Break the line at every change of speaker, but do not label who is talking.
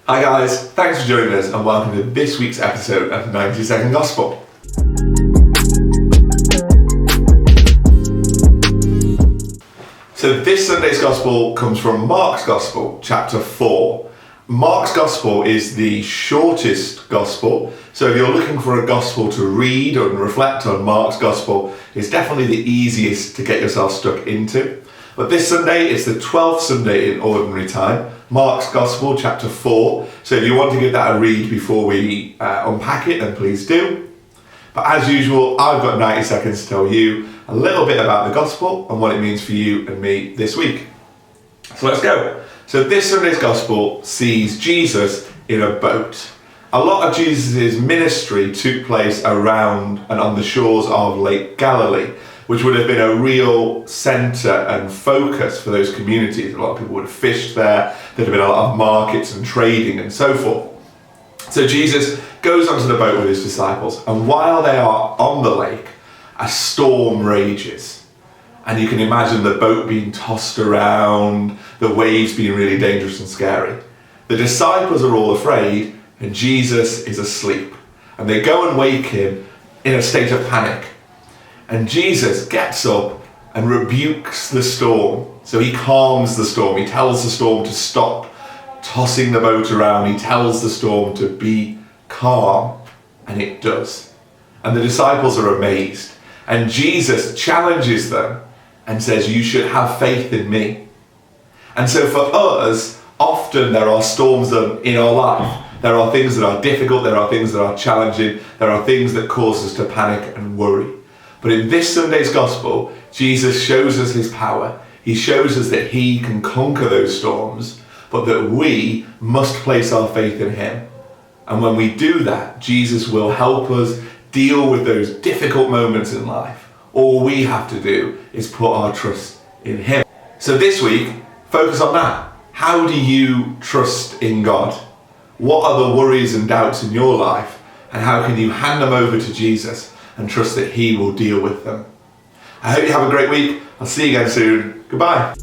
Hi guys, thanks for joining us and welcome to this week's episode of 90 Second Gospel. So this Sunday's Gospel comes from Mark's Gospel, chapter 4. Mark's Gospel is the shortest Gospel, so if you're looking for a Gospel to read and reflect on, Mark's Gospel is definitely the easiest to get yourself stuck into. But this Sunday is the 12th Sunday in Ordinary Time, Mark's Gospel, chapter 4. So if you want to give that a read before we unpack it, then please do. But as usual, I've got 90 seconds to tell you a little bit about the Gospel and what it means for you and me this week. So let's go. So this Sunday's Gospel sees Jesus in a boat. A lot of Jesus' ministry took place around and on the shores of Lake Galilee, which would have been a real centre and focus for those communities. A lot of people would have fished there. There'd have been a lot of markets and trading and so forth. So Jesus goes onto the boat with his disciples, and while they are on the lake, a storm rages. And you can imagine the boat being tossed around, the waves being really dangerous and scary. The disciples are all afraid, and Jesus is asleep. And they go and wake him in a state of panic. And Jesus gets up and rebukes the storm. So he calms the storm. He tells the storm to stop tossing the boat around. He tells the storm to be calm, and it does. And the disciples are amazed. And Jesus challenges them and says, "You should have faith in me." And so for us, often there are storms in our life. There are things that are difficult. There are things that are challenging. There are things that cause us to panic and worry. But in this Sunday's Gospel, Jesus shows us his power. He shows us that he can conquer those storms, but that we must place our faith in him. And when we do that, Jesus will help us deal with those difficult moments in life. All we have to do is put our trust in him. So this week, focus on that. How do you trust in God? What are the worries and doubts in your life? And how can you hand them over to Jesus and trust that he will deal with them? I hope you have a great week. I'll see you again soon. Goodbye.